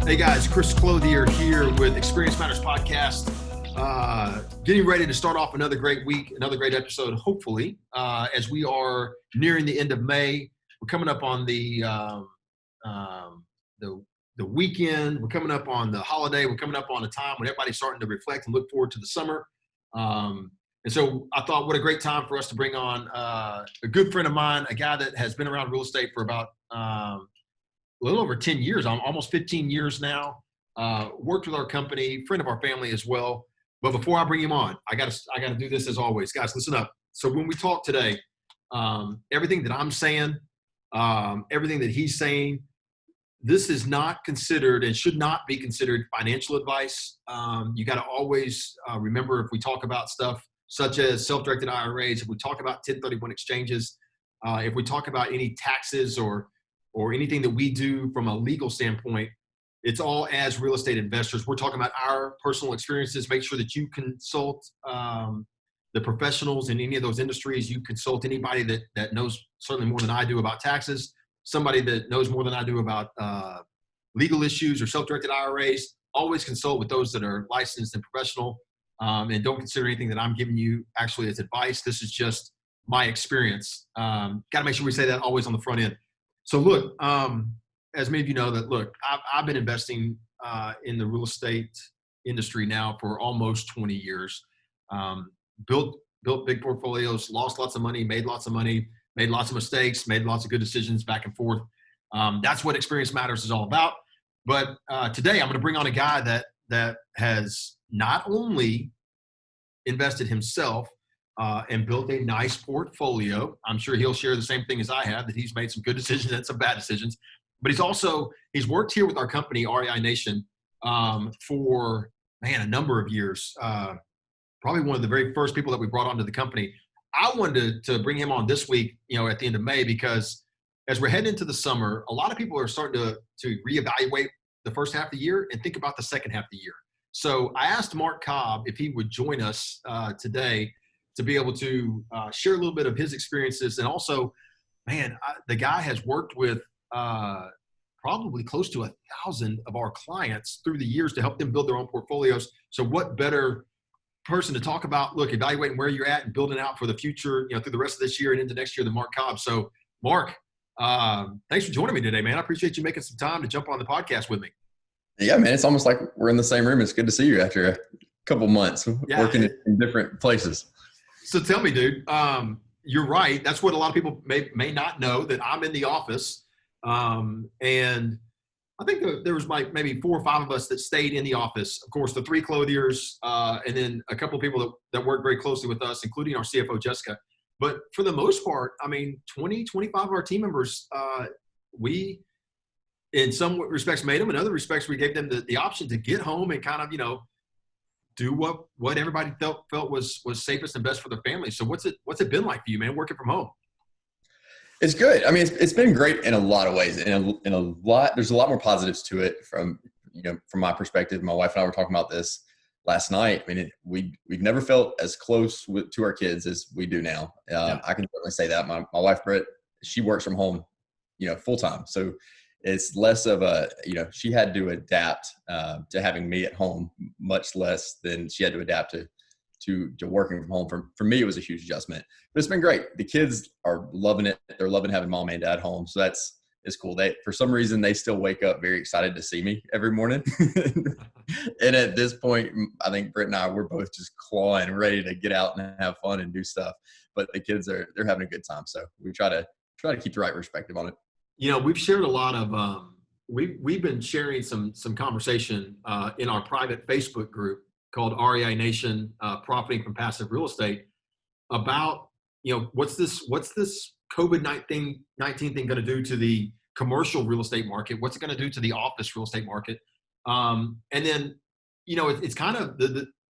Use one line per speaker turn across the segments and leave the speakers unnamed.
Hey guys, Chris Clothier here with Experience Matters Podcast. Getting ready to start off another great week, another great episode, hopefully, as we are nearing the end of May. We're coming up on the weekend. We're coming up on the holiday. We're coming up on a time when everybody's starting to reflect and look forward to the summer. And so I thought, what a great time for us to bring on a good friend of mine, a guy that has been around real estate for about a little over 10 years, almost 15 years now. Worked with our company, friend of our family as well. But before I bring him on, I gotta do this as always. Guys, listen up. So when we talk today, everything that I'm saying, everything that he's saying, this is not considered and should not be considered financial advice. You got to always remember, if we talk about stuff such as self-directed IRAs, if we talk about 1031 exchanges, if we talk about any taxes or anything that we do from a legal standpoint, it's all as real estate investors. We're talking about our personal experiences. Make sure that you consult the professionals in any of those industries. You consult anybody that knows certainly more than I do about taxes, somebody that knows more than I do about legal issues or self-directed IRAs. Always consult with those that are licensed and professional, and don't consider anything that I'm giving you actually as advice. This is just my experience. Got to make sure we say that always on the front end. So look, as many of you know, I've been investing in the real estate industry now for almost 20 years. Built big portfolios, lost lots of money, made lots of money, made lots of mistakes, made lots of good decisions back and forth. That's what Experience Matters is all about. But today I'm going to bring on a guy that has not only invested himself and built a nice portfolio. I'm sure he'll share the same thing as I have, that he's made some good decisions and some bad decisions. But he's worked here with our company, REI Nation, for, a number of years. Probably one of the very first people that we brought onto the company. I wanted to bring him on this week, at the end of May, because as we're heading into the summer, a lot of people are starting to reevaluate the first half of the year and think about the second half of the year. So I asked Marq Cobb if he would join us today to be able to share a little bit of his experiences. And also, the guy has worked with probably close to 1,000 of our clients through the years to help them build their own portfolios. So what better person to talk about, evaluating where you're at and building out for the future, through the rest of this year and into next year than Marq Cobb. So Marq, thanks for joining me today, man. I appreciate you making some time to jump on the podcast with me. Yeah,
man. It's almost like we're in the same room. It's good to see you after a couple months working in different places.
So tell me, dude, you're right. That's what a lot of people may not know, that I'm in the office. And I think there was maybe 4 or 5 of us that stayed in the office. Of course, the 3 Clothiers, and then a couple of people that work very closely with us, including our CFO, Jessica. But for the most part, 20, 25 of our team members, we, in some respects, made them. In other respects, we gave them the option to get home and kind of, do what everybody felt was safest and best for their family. So what's it been like for you, man, working from home?
It's good. It's been great in a lot of ways. There's a lot more positives to it from my perspective. My wife and I were talking about this last night. We've never felt as close to our kids as we do now. I can certainly say that. My wife, Britt, she works from home, full time. So it's less of she had to adapt to having me at home much less than she had to adapt to working from home. For me, it was a huge adjustment, but it's been great. The kids are loving it. They're loving having mom and dad home. So it's cool. For some reason, they still wake up very excited to see me every morning. And at this point, I think Britt and I, we're both just clawing, ready to get out and have fun and do stuff. But the kids they're having a good time. So we try to keep the right perspective on it.
We've shared a lot of, we've been sharing some conversation in our private Facebook group called REI Nation, Profiting from Passive Real Estate, about, what's this COVID-19 thing going to do to the commercial real estate market? What's it going to do to the office real estate market? And then, it's kind of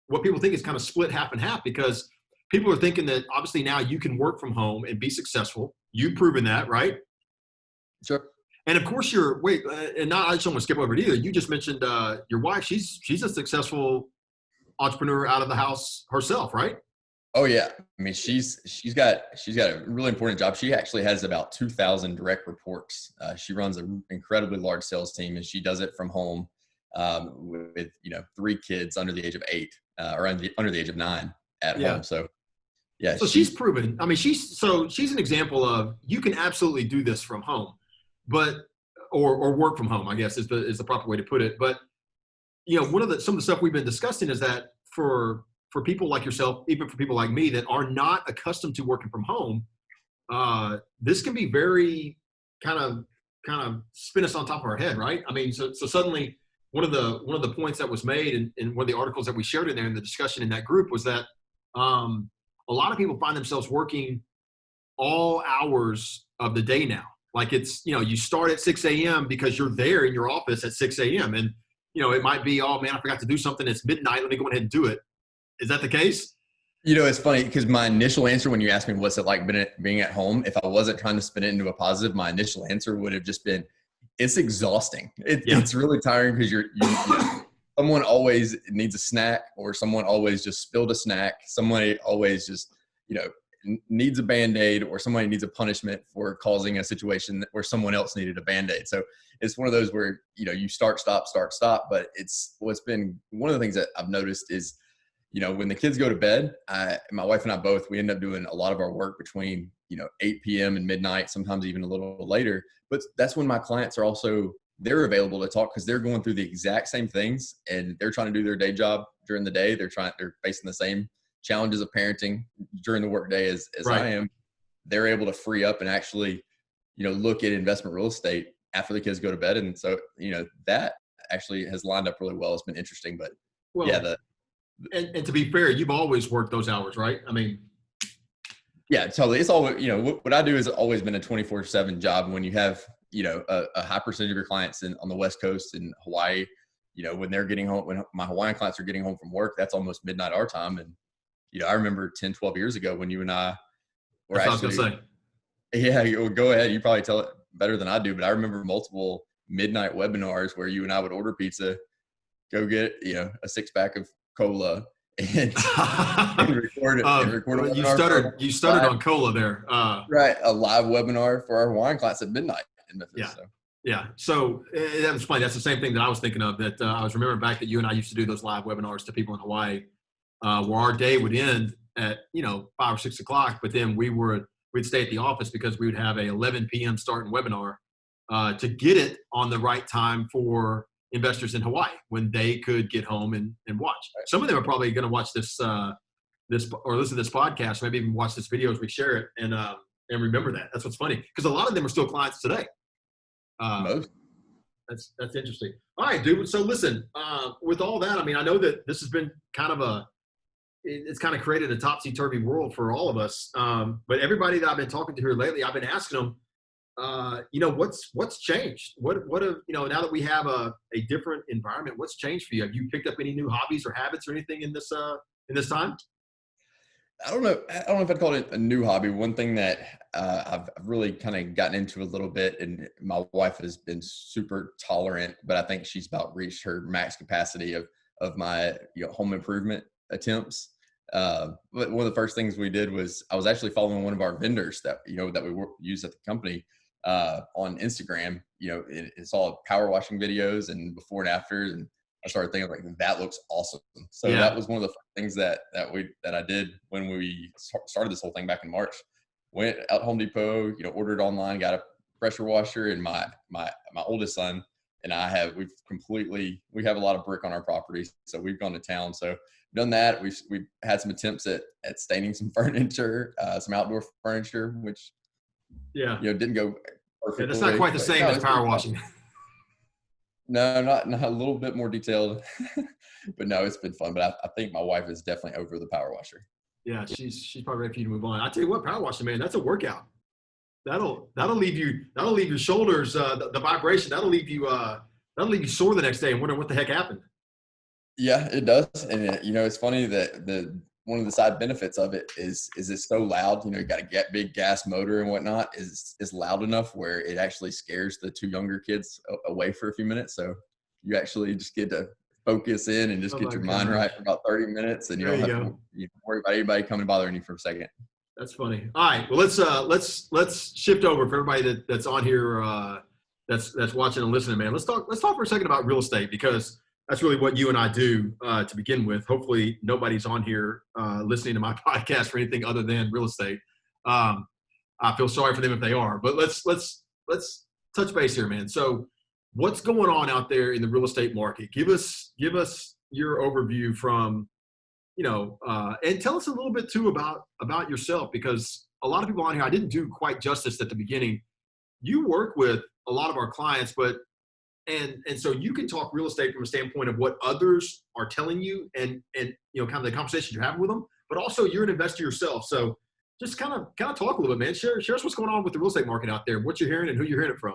what people think is kind of split half and half, because people are thinking that obviously now you can work from home and be successful. You've proven that, right?
Sure.
And of course and not, I just don't want to skip over it either. You just mentioned your wife. She's a successful entrepreneur out of the house herself, right?
Oh yeah. She's got a really important job. She actually has about 2,000 direct reports. She runs an incredibly large sales team, and she does it from home. with 3 kids under the age of 8 or under the age of 9 at
Yeah.
home. So yeah,
So she's proven. I mean, she's an example of you can absolutely do this from home, but or work from home, I guess is the proper way to put it. But some of the stuff we've been discussing is that for people like yourself, even for people like me that are not accustomed to working from home, this can be very kind of spin us on top of our head, right? I mean, so suddenly one of the points that was made in one of the articles that we shared in there in the discussion in that group was that a lot of people find themselves working all hours of the day now. Like it's, you start at 6 a.m. because you're there in your office at 6 a.m. And, it might be, oh man, I forgot to do something. It's midnight. Let me go ahead and do it. Is that the case?
It's funny because my initial answer when you asked me what's it like being at home, if I wasn't trying to spin it into a positive, my initial answer would have just been, it's exhausting. It's really tiring because someone always needs a snack, or someone always just spilled a snack. Somebody always just, needs a Band-Aid, or somebody needs a punishment for causing a situation where someone else needed a Band-Aid. So it's one of those where, you start, stop. But what's been one of the things that I've noticed is, when the kids go to bed, my wife and I both, we end up doing a lot of our work between, 8 p.m. and midnight, sometimes even a little later. But that's when my clients are also, they're available to talk because they're going through the exact same things and they're trying to do their day job during the day. They're facing the same challenges of parenting during the workday as
Right.
I am. They're able to free up and actually, look at investment real estate after the kids go to bed. And so, that actually has lined up really well. It's been interesting, but
and to be fair, you've always worked those hours, right? I mean,
yeah, totally. It's always, what I do has always been a 24/7 job. When you have, a high percentage of your clients on the West Coast in Hawaii, when they're getting home, when my Hawaiian clients are getting home from work, that's almost midnight our time. And, I remember 10, 12 years ago when you and I were
that's what I was going to say.
Yeah, go ahead. You probably tell it better than I do, but I remember multiple midnight webinars where you and I would order pizza, go get, a 6-pack of cola and record it.
You stuttered on cola there.
Right. A live webinar for our Hawaiian class at midnight in Memphis.
Yeah. Yeah. So that was funny. That's the same thing that I was thinking of, that I was remembering back that you and I used to do those live webinars to people in Hawaii, where our day would end at, 5 or 6 o'clock, but then we'd stay at the office because we would have a 11 p.m. starting webinar to get it on the right time for investors in Hawaii when they could get home and watch. Right. Some of them are probably going to watch this or listen to this podcast, maybe even watch this video as we share it and remember that. That's what's funny, because a lot of them are still clients today.
Most.
That's interesting. All right, dude. So listen, with all that, I mean, I know that this has been it's kind of created a topsy-turvy world for all of us. But everybody that I've been talking to here lately, I've been asking them, what's changed? What have, now that we have a different environment, what's changed for you? Have you picked up any new hobbies or habits or anything in this time?
I don't know if I'd call it a new hobby. One thing that I've really kind of gotten into a little bit, and my wife has been super tolerant, but I think she's about reached her max capacity of my home improvement attempts. But one of the first things we did was I was actually following one of our vendors that we use at the company on Instagram. It's all power washing videos and before and afters, and I started thinking like, that looks awesome. So that was one of the things that I did when we started this whole thing back in March. Went out to Home Depot, ordered online, got a pressure washer, and my oldest son and I have a lot of brick on our property, so we've gone to town. So done that. We've had some attempts at staining some furniture, some outdoor furniture, which didn't go perfectly.
Yeah, that's not quite the same as power washing.
No, not a little bit more detailed, but no, it's been fun. But I think my wife is definitely over the power washer.
Yeah, she's probably ready for you to move on. I tell you what, power washing, man, that's a workout. That'll leave your shoulders, the vibration. That'll leave you sore the next day and wonder what the heck happened.
Yeah, it does. And it's funny that one of the side benefits of it is it's so loud. You got a big gas motor and whatnot, is loud enough where it actually scares the 2 younger kids away for a few minutes. So you actually just get to focus in and just get your mind right for about 30 minutes, and you don't have to worry about anybody coming bothering you for a second.
That's funny. All right, well let's shift over for everybody that's on here, that's watching and listening, man. Let's talk for a second about real estate, because that's really what you and I do to begin with. Hopefully, nobody's on here listening to my podcast for anything other than real estate. Um, I feel sorry for them if they are, but let's touch base here, man. So, what's going on out there in the real estate market? Give us your overview from and tell us a little bit too about yourself, because a lot of people on here, I didn't do quite justice at the beginning. You work with a lot of our clients, but and so you can talk real estate from a standpoint of what others are telling you, and kind of the conversations you're having with them, but also you're an investor yourself. So just kind of talk a little bit, man. Share us what's going on with the real estate market out there, what you're hearing and who you're hearing it from.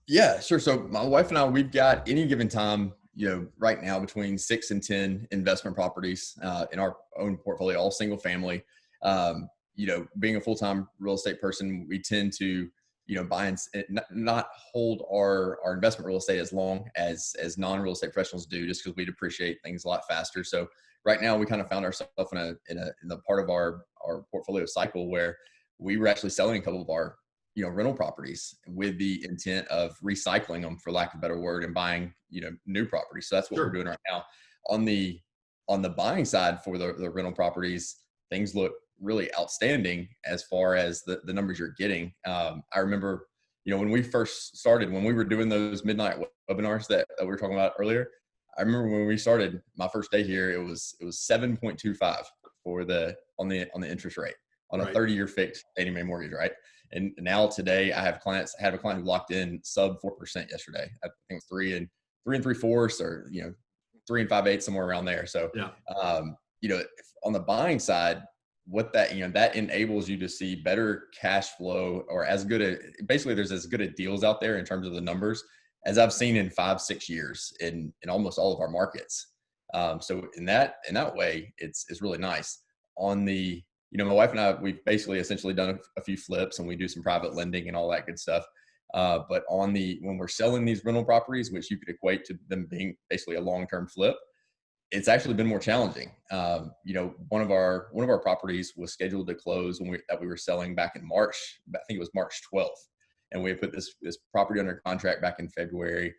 Yeah, sure. So my wife and I, we've got any given time, right now between 6 and 10 investment properties in our own portfolio, all single family. Being a full-time real estate person, we tend to, buy and not hold our investment real estate as long as non-real estate professionals do, just because we depreciate things a lot faster. So right now we kind of found ourselves in the part of our portfolio cycle where we were actually selling a couple of our rental properties with the intent of recycling them, for lack of a better word, and buying, new properties. So that's what
Sure.
we're doing right now. On the buying side for the rental properties, things look really outstanding as far as the numbers you're getting. I remember, when we first started, when we were doing those midnight webinars that we were talking about earlier, I remember when we started my first day here, it was 7.25 for on the interest rate on a 30-year fixed Fannie Mae mortgage, right? And now today I have a client who locked in sub 4% yesterday. I think it was 3 3/4 or 3 5/8, somewhere around there. So
Yeah.
On the buying side, what that enables you to see better cash flow, or basically there's as good a deals out there in terms of the numbers as I've seen in 5-6 years in almost all of our markets. So in that way, it's really nice. On the my wife and I, we've basically essentially done a few flips, and we do some private lending and all that good stuff. But when we're selling these rental properties, which you could equate to them being basically a long-term flip, it's actually been more challenging. One of our properties was scheduled to close that we were selling back in March. I think it was March 12th, and we had put this property under contract back in February.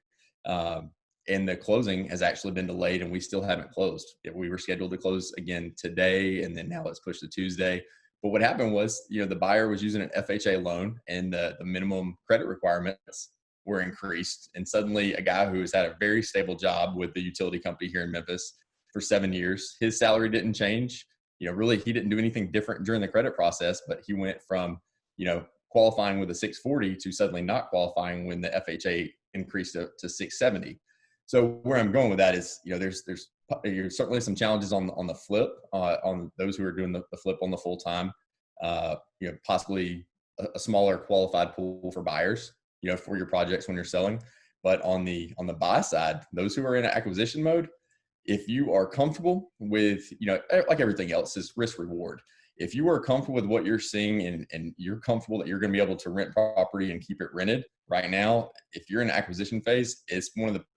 And the closing has actually been delayed, and we still haven't closed. We were scheduled to close again today, and then now it's pushed to Tuesday. But what happened was, the buyer was using an FHA loan, and the minimum credit requirements were increased. And suddenly a guy who has had a very stable job with the utility company here in Memphis for 7 years, his salary didn't change. Really, he didn't do anything different during the credit process, but he went from, qualifying with a 640 to suddenly not qualifying when the FHA increased to 670. So where I'm going with that is, there's certainly some challenges on the flip, on those who are doing the flip on the full time, possibly a smaller qualified pool for buyers, for your projects when you're selling. But on the buy side, those who are in acquisition mode, if you are comfortable with, like everything else is risk reward. If you are comfortable with what you're seeing and you're comfortable that you're going to be able to rent property and keep it rented right now, if you're in an acquisition phase, it's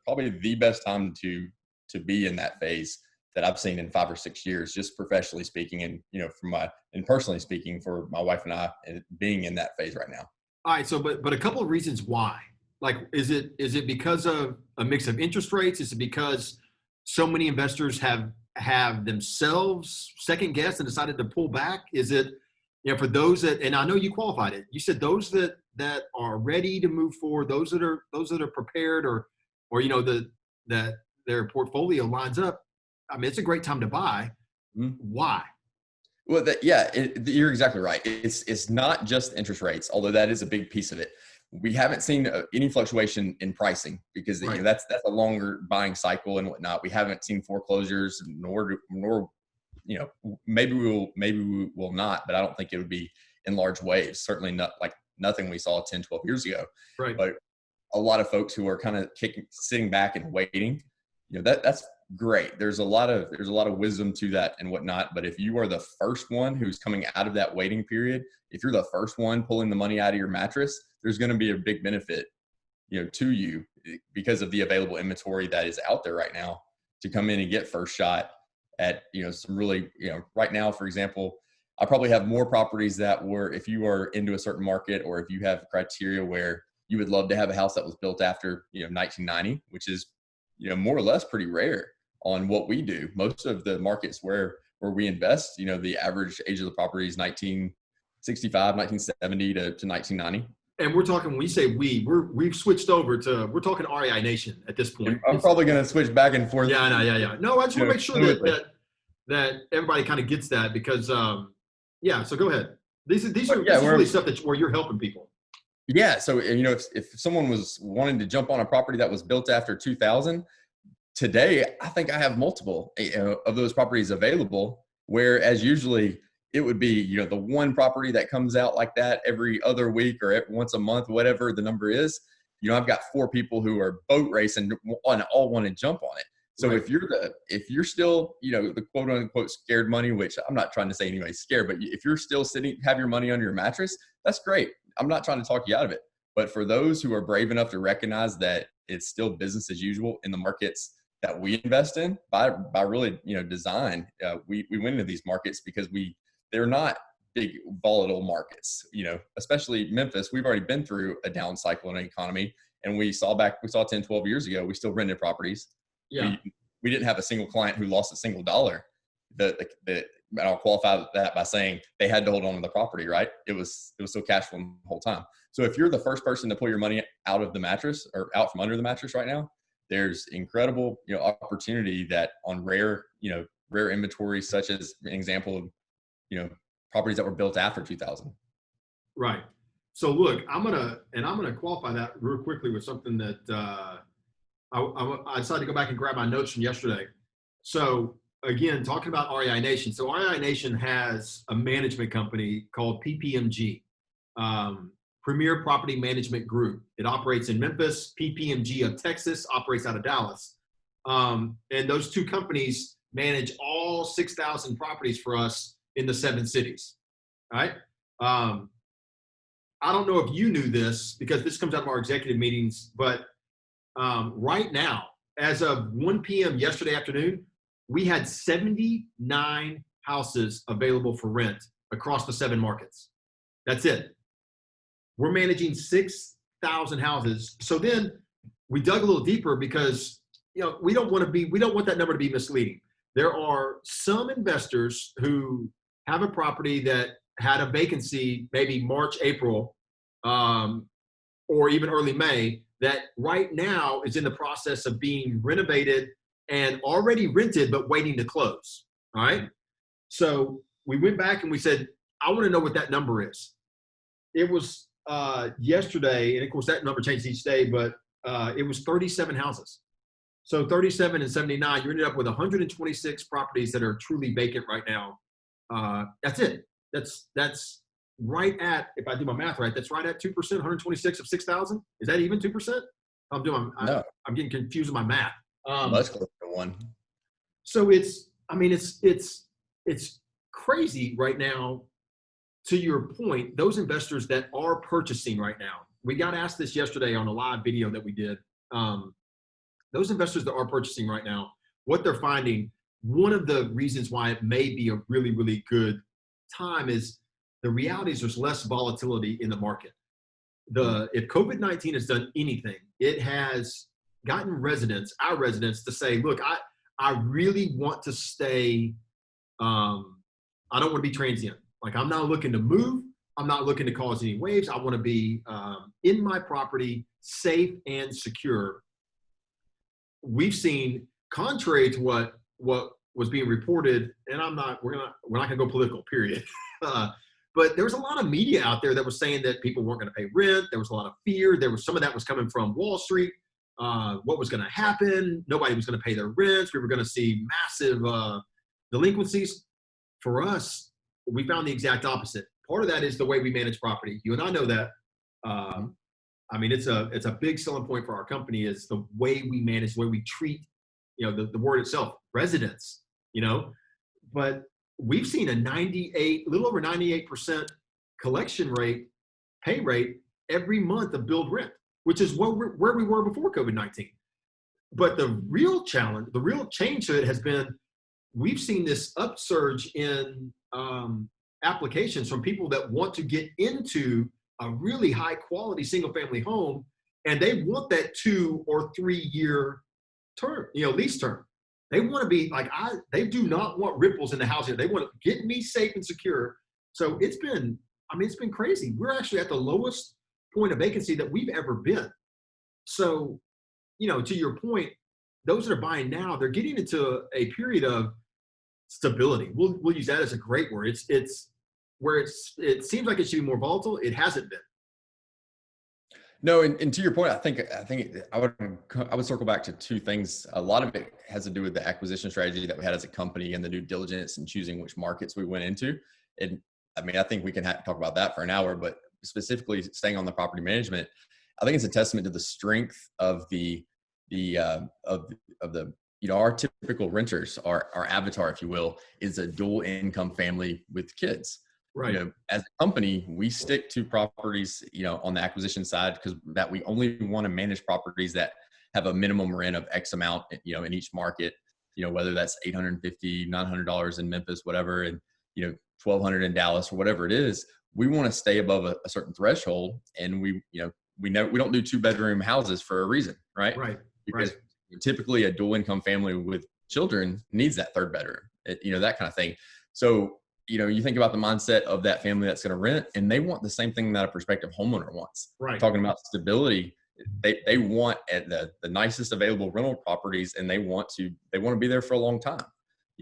probably the best time to be in that phase that I've seen in 5 or 6 years, just professionally speaking, and and personally speaking for my wife and I, and being in that phase right now.
All right. So, but a couple of reasons why. Like, is it because of a mix of interest rates? Is it because so many investors have themselves second guessed and decided to pull back? Is it, for those that, and I know you qualified it, you said those that are ready to move forward, those that are prepared, or that their portfolio lines up. I mean, it's a great time to buy. Mm-hmm. Why?
Well, you're exactly right. It's not just interest rates, although that is a big piece of it. We haven't seen any fluctuation in pricing because right. That's a longer buying cycle and whatnot. We haven't seen foreclosures, nor maybe we will not, but I don't think it would be in large waves. Certainly not like nothing we saw 10, 12 years ago.
Right.
But a lot of folks who are kind of sitting back and waiting, that's great. There's a lot of wisdom to that and whatnot. But if you are the first one who's coming out of that waiting period, if you're the first one pulling the money out of your mattress, there's going to be a big benefit, to you because of the available inventory that is out there right now to come in and get first shot at, some really, right now, for example, I probably have more properties that were, if you are into a certain market or if you have criteria where you would love to have a house that was built after, 1990, which is more or less pretty rare on what we do. Most of the markets where we invest, the average age of the property is 1965, 1970 to 1990.
And we're talking, when we say we've switched over to, we're talking REI Nation at this point.
And I'm probably going to switch back and forth.
Yeah, I know, yeah. No, I just want to make sure that everybody kind of gets that, because, so go ahead. This is really stuff where you're helping people.
Yeah. So, if someone was wanting to jump on a property that was built after 2000, today, I think I have multiple of those properties available, whereas usually it would be, the one property that comes out like that every other week or once a month, whatever the number is. I've got 4 people who are boat racing and all want to jump on it. So right. if you're still, the quote unquote scared money, which I'm not trying to say anybody's scared, but if you're still have your money under your mattress, that's great. I'm not trying to talk you out of it. But for those who are brave enough to recognize that it's still business as usual in the markets that we invest in by really, design, we went into these markets because they're not big volatile markets, especially Memphis. We've already been through a down cycle in the economy, and we saw 10, 12 years ago, we still rented properties. Yeah. We didn't have a single client who lost a single dollar. I'll qualify that by saying they had to hold on to the property, right? It was still cash flow the whole time. So if you're the first person to pull your money out of the mattress or out from under the mattress right now, there's incredible, opportunity that on rare inventory, such as an example of, properties that were built after 2000.
Right. So look, I'm gonna qualify that real quickly with something that I decided to go back and grab my notes from yesterday. So again, talking about REI Nation. So REI Nation has a management company called PPMG, Premier Property Management Group. It operates in Memphis. PPMG of Texas operates out of Dallas. And those 2 companies manage all 6,000 properties for us in the 7 cities. All right. I don't know if you knew this, because this comes out of our executive meetings, but right now, as of 1 p.m. yesterday afternoon, we had 79 houses available for rent across the 7 markets. That's it. We're managing 6,000 houses. So then we dug a little deeper, because we don't want that number to be misleading. There are some investors who have a property that had a vacancy maybe March, April, or even early May, that right now is in the process of being renovated and already rented, but waiting to close. All right. So we went back and we said, I want to know what that number is. It was yesterday, and of course that number changes each day, but it was 37 houses. So 37 and 79, you ended up with 126 properties that are truly vacant right now. That's it. That's right at, if I do my math right, that's right at 2%, 126 of 6,000. Is that even 2%? I'm getting confused with my math.
That's close to 1.
So it's crazy right now. To your point, those investors that are purchasing right now, we got asked this yesterday on a live video that we did. Those investors that are purchasing right now, what they're finding, one of the reasons why it may be a really, really good time is the reality is there's less volatility in the market. If COVID-19 has done anything, it has gotten our residents to say, look, I really want to stay. I don't want to be transient. Like, I'm not looking to move. I'm not looking to cause any waves. I want to be in my property, safe and secure. We've seen, contrary to what was being reported, and we're not gonna go political, period. But there was a lot of media out there that was saying that people weren't going to pay rent. There was a lot of fear. Some of that was coming from Wall Street. What was going to happen? Nobody was going to pay their rents. We were going to see massive delinquencies. For us, we found the exact opposite. Part of that is the way we manage property. You and I know that. It's a big selling point for our company is the way we manage, the way we treat, the word itself, residents, but we've seen a little over 98% collection rate, pay rate every month of billed rent, which is where we were before COVID-19. But the real challenge, the real change to it has been, we've seen this upsurge in applications from people that want to get into a really high quality single family home, and they want that 2 or 3 year term, lease term. They want to be like they do not want ripples in the housing. They want to get me safe and secure. So it's been crazy. We're actually at the lowest point of vacancy that we've ever been. So, to your point, those that are buying now, they're getting into a period of stability. We'll use that as a great word. It's where it seems like it should be more volatile. It hasn't been.
No, and to your point, I would circle back to two things. A lot of it has to do with the acquisition strategy that we had as a company and the due diligence and choosing which markets we went into. And I mean, I think we can talk about that for an hour, but specifically staying on the property management, I think it's a testament to the strength of the our typical renters, our avatar, if you will, is a dual income family with kids.
Right.
As a company, we stick to properties, on the acquisition side, because that we only want to manage properties that have a minimum rent of X amount, in each market, whether that's $850, $900 in Memphis, whatever, and, $1,200 in Dallas or whatever it is. We want to stay above a certain threshold. And we don't do 2-bedroom houses for a reason, right?
Right.
Because typically a dual income family with children needs that third bedroom, that kind of thing. So, you think about the mindset of that family that's going to rent, and they want the same thing that a prospective homeowner wants.
Right.
Talking about stability, they want at the nicest available rental properties, and they want to be there for a long time.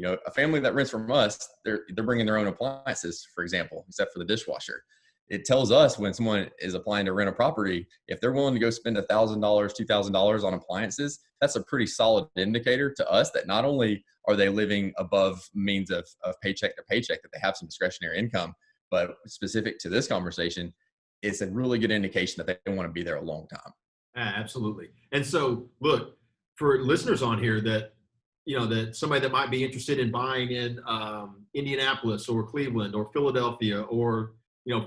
A family that rents from us, they're bringing their own appliances, for example, except for the dishwasher. It tells us when someone is applying to rent a property, if they're willing to go spend $1,000, $2,000 on appliances, that's a pretty solid indicator to us that not only are they living above means of paycheck to paycheck, that they have some discretionary income, but specific to this conversation, it's a really good indication that they want to be there a long time.
Absolutely. And so, look, for listeners on here that somebody that might be interested in buying in Indianapolis or Cleveland or Philadelphia or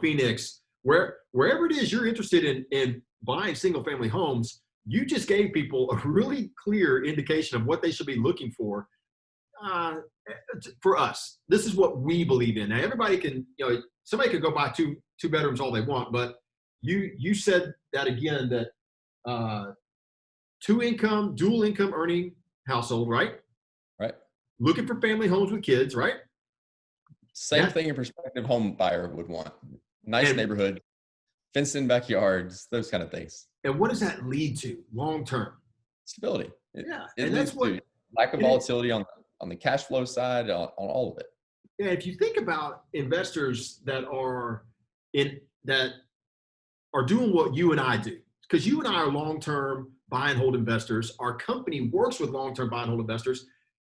Phoenix, wherever it is you're interested in buying single family homes, you just gave people a really clear indication of what they should be looking for. For us, this is what we believe in. Now, everybody can, somebody could go buy two bedrooms all they want, but you said that again, that dual income earning household, right?
Right.
Looking for family homes with kids, right?
Same thing a prospective home buyer would want. Nice neighborhood, fenced in backyards, those kind of things.
And what does that lead to long term?
Stability.
And that's what
lack of volatility on the cash flow side, on all of it.
Yeah, if you think about investors that are doing what you and I do, because you and I are long term buy and hold investors. Our company works with long term buy and hold investors.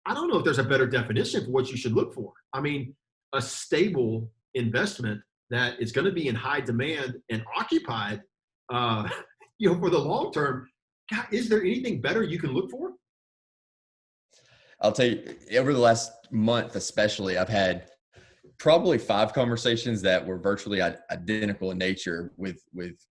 I don't know if there's a better definition for what you should look for. I mean, a stable investment that is going to be in high demand and occupied, for the long term. God, is there anything better you can look for?
I'll tell you, over the last month, especially, I've had probably 5 conversations that were virtually identical in nature with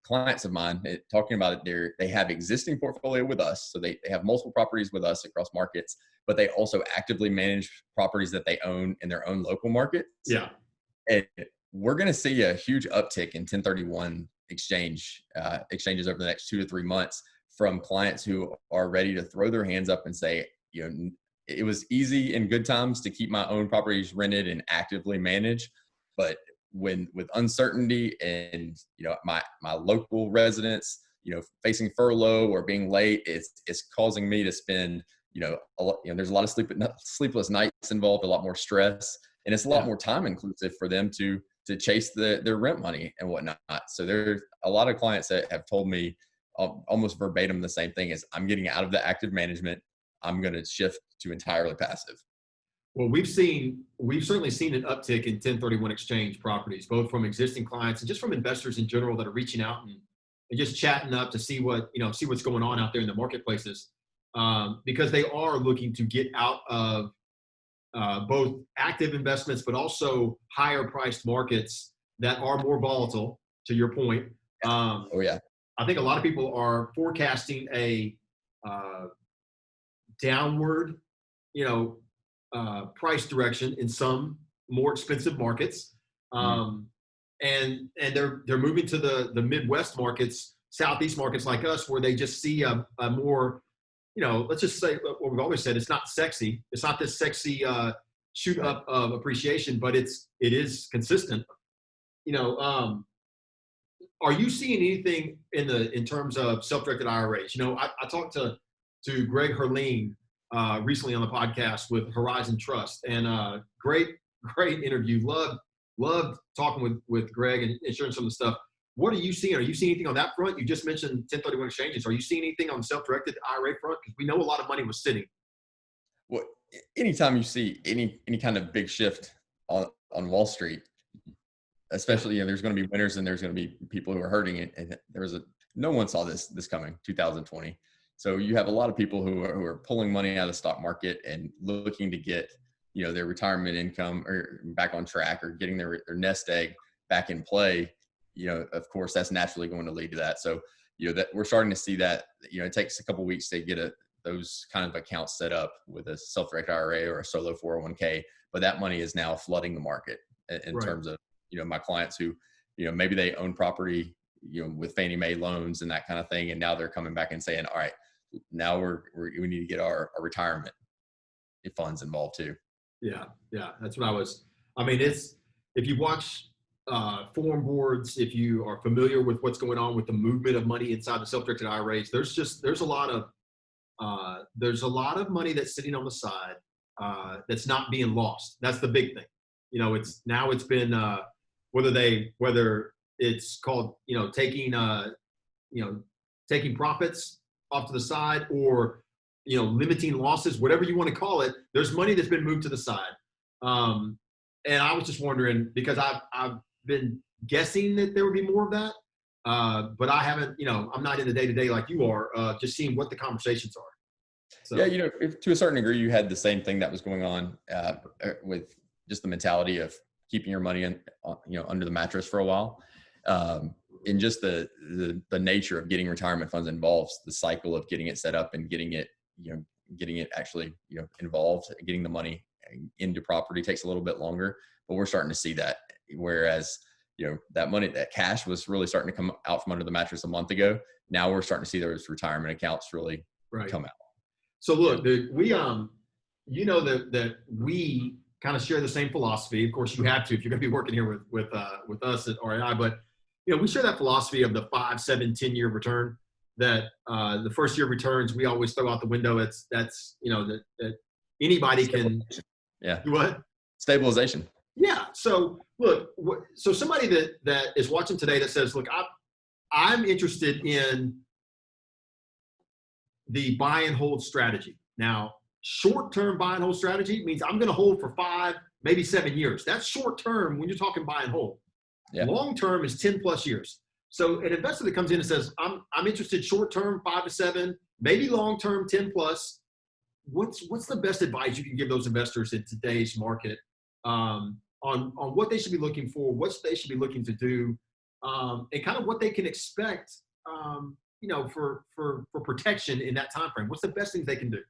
clients of mine, talking about it. They have existing portfolio with us. So they have multiple properties with us across markets, but they also actively manage properties that they own in their own local markets.
Yeah.
And we're going to see a huge uptick in 1031 exchanges over the next 2 to 3 months from clients who are ready to throw their hands up and say, it was easy in good times to keep my own properties rented and actively manage, but with uncertainty and my local residents facing furlough or being late, it's causing me to spend a lot. There's a lot of sleepless nights involved, a lot more stress, and it's a lot more time inclusive for them to chase their rent money and whatnot. So there's a lot of clients that have told me almost verbatim the same thing: is I'm getting out of the active management. I'm going to shift to entirely passive.
Well, we've certainly seen an uptick in 1031 exchange properties, both from existing clients and just from investors in general that are reaching out and just chatting up to see what's going on out there in the marketplaces, because they are looking to get out of both active investments, but also higher priced markets that are more volatile, to your point. I think a lot of people are forecasting a downward, price direction in some more expensive markets, and they're moving to the Midwest markets, Southeast markets like us, where they just see a more let's just say what we've always said, it's not sexy. It's not this sexy shoot up of appreciation, but it is consistent. You know, are you seeing anything in terms of self-directed IRAs? I talked to Greg Herleen recently on the podcast with Horizon Trust, and great interview. Loved talking with Greg and sharing some of the stuff. What are you seeing? Are you seeing anything on that front? You just mentioned 1031 exchanges. Are you seeing anything on the self-directed IRA front? Because we know a lot of money was sitting.
Well, anytime you see any kind of big shift on Wall Street, especially, there's going to be winners and there's going to be people who are hurting it. And no one saw this coming, 2020. So you have a lot of people who are pulling money out of the stock market and looking to get, their retirement income or back on track, or getting their nest egg back in play. Of course, that's naturally going to lead to that. So, that we're starting to see that, it takes a couple of weeks to get those kind of accounts set up with a self-directed IRA or a solo 401k, but that money is now flooding the market in
Right.
terms of, my clients who, maybe they own property, with Fannie Mae loans and that kind of thing. And now they're coming back and saying, all right, now we need to get our retirement funds involved too.
Yeah. That's what if you watch forum boards, if you are familiar with what's going on with the movement of money inside the self-directed IRAs, there's a lot of money that's sitting on the side that's not being lost. That's the big thing. It's been whether it's called taking profits off to the side, or limiting losses, whatever you want to call it. There's money that's been moved to the side, and I was just wondering, because I've been guessing that there would be more of that, but I haven't. I'm not in the day to day like you are, just seeing what the conversations are. So.
Yeah, if to a certain degree you had the same thing that was going on with just the mentality of keeping your money under the mattress for a while, and just the nature of getting retirement funds involved, the cycle of getting it set up and getting it actually involved, getting the money into property takes a little bit longer. But we're starting to see that, whereas that money, that cash was really starting to come out from under the mattress a month ago. Now we're starting to see those retirement accounts really come out.
So look, dude, we that we kind of share the same philosophy. Of course, you have to if you're going to be working here with us at RAI. But we share that philosophy of the 5, 7, 10-year return. That the first year returns we always throw out the window. That's that anybody can.
Yeah.
Do what?
Stabilization.
Yeah. So look, so somebody that is watching today that says, look, I'm interested in the buy and hold strategy. Now, short-term buy and hold strategy means I'm going to hold for 5, maybe 7 years. That's short-term when you're talking buy and hold. Yeah. Long-term is 10 plus years. So an investor that comes in and says, I'm interested short-term, 5 to 7, maybe long-term, 10 plus. What's the best advice you can give those investors in today's market on what they should be looking for, what they should be looking to do, and kind of what they can expect, for protection in that time frame? What's the best things they can do?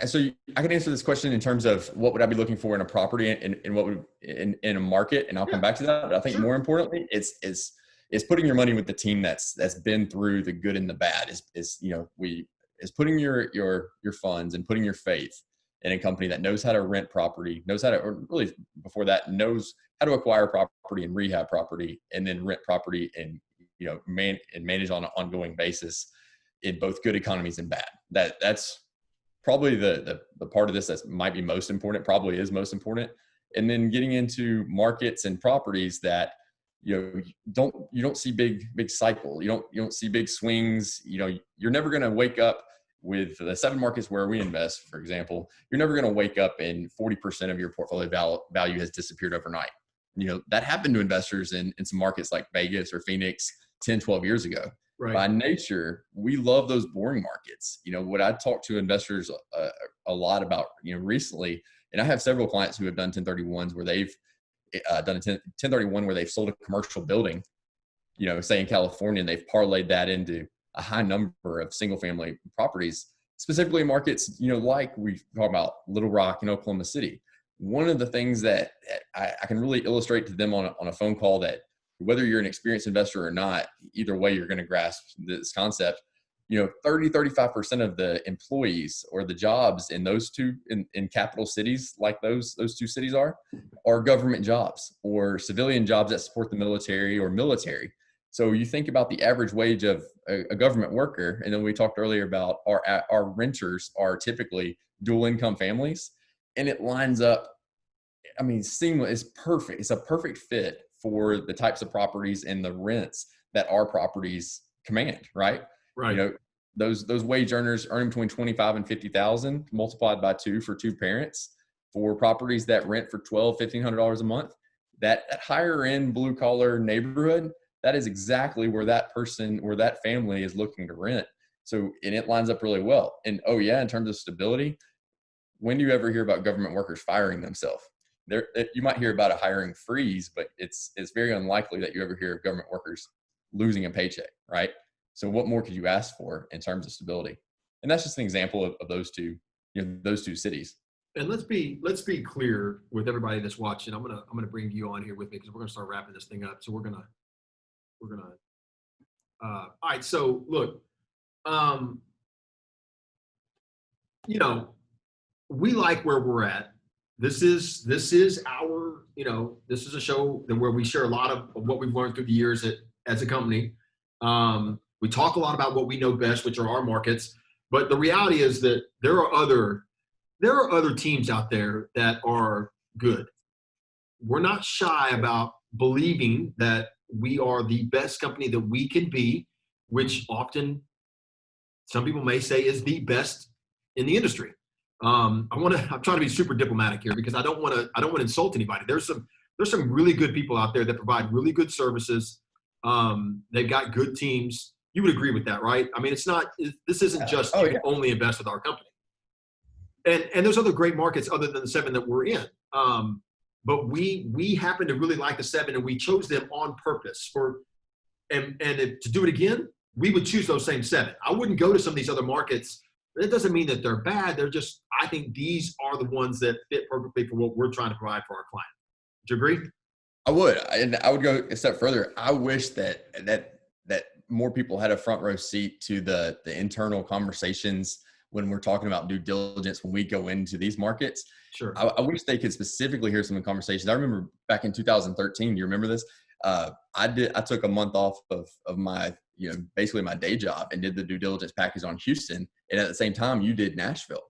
So I can answer this question in terms of what would I be looking for in a property and what would in a market, and I'll come back to that. But I think more importantly, it's putting your money with the team that's been through the good and the bad. Is putting your funds and putting your faith in a company that knows how to rent property, knows how to, or really before that, knows how to acquire property and rehab property, and then rent property and manage on an ongoing basis in both good economies and bad. That's probably the part of this that might be most important, probably is most important. And then getting into markets and properties that you don't see big cycle. You don't see big swings. You're never going to wake up with the 7 markets where we invest, for example. You're never going to wake up and 40% of your portfolio value has disappeared overnight. That happened to investors in some markets like Vegas or Phoenix 10, 12 years ago. Right. By nature, we love those boring markets. What I talk to investors a lot about, recently, and I have several clients who have done 1031s where they've done a 1031 where they've sold a commercial building, say in California, and they've parlayed that into a high number of single family properties, specifically markets, like we talk about Little Rock and Oklahoma City. One of the things that I can really illustrate to them on a phone call, that whether you're an experienced investor or not, either way, you're going to grasp this concept. 30-35% of the employees or the jobs in those two in capital cities like those two cities are government jobs or civilian jobs that support the military or military. So you think about the average wage of a government worker, and then we talked earlier about our renters are typically dual income families, and it lines up. I mean, seamless is perfect. It's a perfect fit for the types of properties and the rents that our properties command, right?
Right.
Those wage earners earning between 25 and 50,000 multiplied by 2 for 2 parents for properties that rent for $1,200-$1,500 a month. That higher end blue collar neighborhood, that is exactly where that person or that family is looking to rent. So, and it lines up really well. And in terms of stability, when do you ever hear about government workers firing themselves? You might hear about a hiring freeze, but it's very unlikely that you ever hear of government workers losing a paycheck, right? So what more could you ask for in terms of stability? And that's just an example of those two cities.
And let's be clear with everybody that's watching. I'm gonna bring you on here with me because we're gonna start wrapping this thing up. So we're gonna all right. So look, we like where we're at. This is our, this is a show where we share a lot of what we've learned through the years as a company. We talk a lot about what we know best, which are our markets. But the reality is that there are other teams out there that are good. We're not shy about believing that we are the best company that we can be, which often some people may say is the best in the industry. I'm trying to be super diplomatic here because I don't want to insult anybody. There's some really good people out there that provide really good services. They've got good teams. You would agree with that, right? I mean, this isn't just you can only invest with our company. And there's other great markets other than the 7 that we're in. But we happen to really like the 7, and we chose them on purpose to do it again, we would choose those same 7. I wouldn't go to some of these other markets. It doesn't mean that they're bad. I think these are the ones that fit perfectly for what we're trying to provide for our client. Do you agree?
I would. And I would go a step further. I wish that more people had a front row seat to the internal conversations when we're talking about due diligence, when we go into these markets.
Sure.
I wish they could specifically hear some of the conversations. I remember back in 2013, you remember this? I took a month off of my, basically my day job and did the due diligence package on Houston. And at the same time, you did Nashville.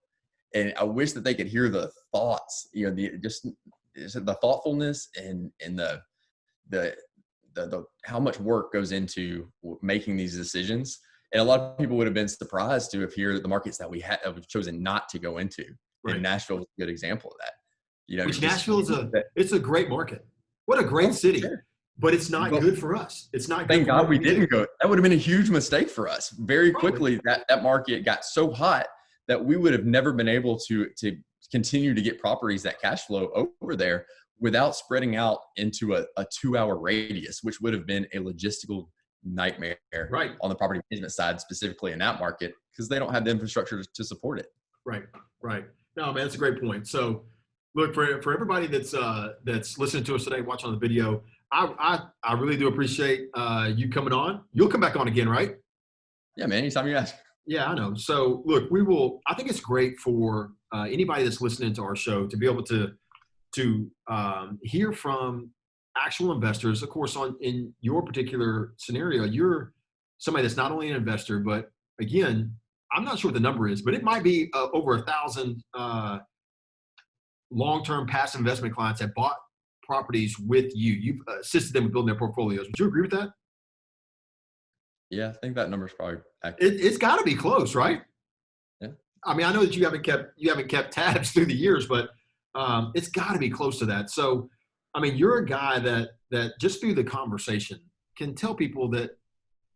And I wish that they could hear the thoughts, the thoughtfulness and the how much work goes into making these decisions. And a lot of people would have been surprised to hear the markets that we've chosen not to go into. Right. And Nashville was a good example of that.
Which Nashville it's a great market. What a great city. Sure. But it's not good for us. It's not good.
Thank God we didn't go. That would have been a huge mistake for us. Very quickly, that market got so hot that we would have never been able to continue to get properties that cash flow over there without spreading out into a 2-hour radius, which would have been a logistical nightmare on the property management side, specifically in that market, because they don't have the infrastructure to support it.
Right. No, man, that's a great point. So look, for everybody that's listening to us today, watching on the video, I really do appreciate you coming on. You'll come back on again, right?
Yeah, man. Anytime you ask.
Yeah, I know. So look, I think it's great for anybody that's listening to our show to be able to hear from actual investors. Of course, in your particular scenario, you're somebody that's not only an investor, but again, I'm not sure what the number is, but it might be over 1,000 long-term passive investment clients that bought properties with you. You've assisted them with building their portfolios. Would you agree with that?
Yeah, I think that number's probably accurate.
It's got to be close, right?
Yeah.
I mean, I know that you haven't kept tabs through the years, but it's got to be close to that. So, I mean, you're a guy that just through the conversation can tell people that,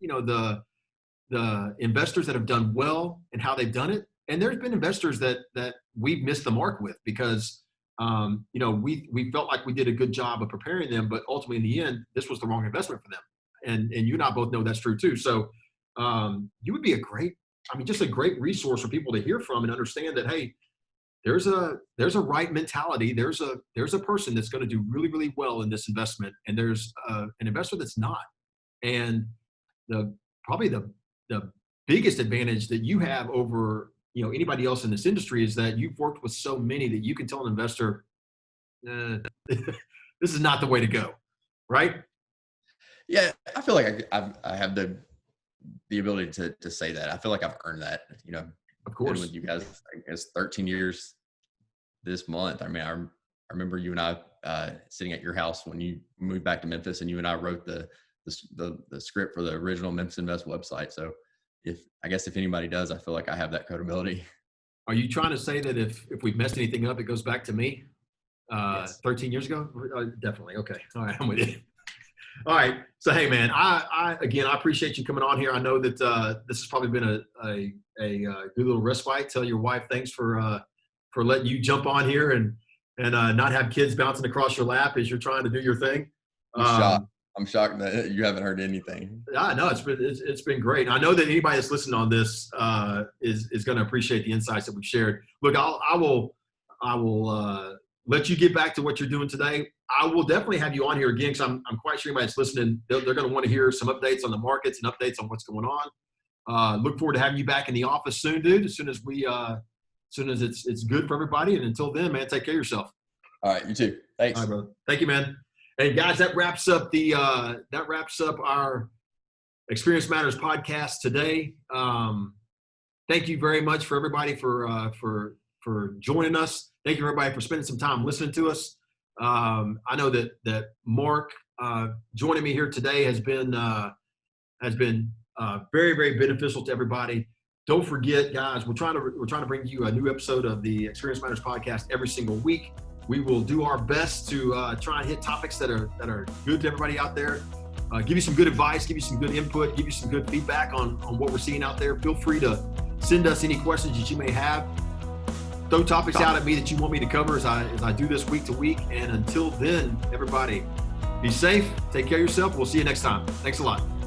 the investors that have done well and how they've done it. And there's been investors that we've missed the mark with because, we felt like we did a good job of preparing them, but ultimately in the end, this was the wrong investment for them. And you and I both know that's true too. So you would be just a great resource for people to hear from and understand that, hey, there's a right mentality. There's a person that's going to do really, really well in this investment. And there's an investor that's not. And probably the biggest advantage that you have over, anybody else in this industry is that you've worked with so many that you can tell an investor, this is not the way to go, right?
Yeah, I feel like I have the ability to say that. I feel like I've earned that.
Of
Been
course.
with you guys, I guess 13 years this month. I mean, I remember you and I sitting at your house when you moved back to Memphis, and you and I wrote the script for the original Memphis Invest website. So if anybody does, I feel like I have that credibility.
Are you trying to say that if we've messed anything up, it goes back to me?
Yes.
13 years ago? Definitely. Okay. All right. I'm with you. All right. So, hey, man, I appreciate you coming on here. I know that this has probably been a good little respite. Tell your wife thanks for letting you jump on here and not have kids bouncing across your lap as you're trying to do your thing.
I'm shocked that you haven't heard anything.
Yeah, no, it's been great. And I know that anybody that's listening on this is going to appreciate the insights that we've shared. Look, I will let you get back to what you're doing today. I will definitely have you on here again because I'm quite sure anybody that's listening, they're going to want to hear some updates on the markets and updates on what's going on. Look forward to having you back in the office soon, dude. As soon as it's good for everybody. And until then, man, take care of yourself.
All right, you too. Thanks.
All right, brother. Thank you, man. And guys, that wraps up our Experience Matters podcast today. Thank you very much for everybody for joining us. Thank you everybody for spending some time listening to us. I know that Mark joining me here today has been very, very beneficial to everybody. Don't forget, guys, we're trying to bring you a new episode of the Experience Matters podcast every single week. We will do our best to try and hit topics that are good to everybody out there. Give you some good advice, give you some good input, give you some good feedback on what we're seeing out there. Feel free to send us any questions that you may have. Throw topics out at me that you want me to cover as I do this week to week. And until then, everybody, be safe, take care of yourself. We'll see you next time. Thanks a lot.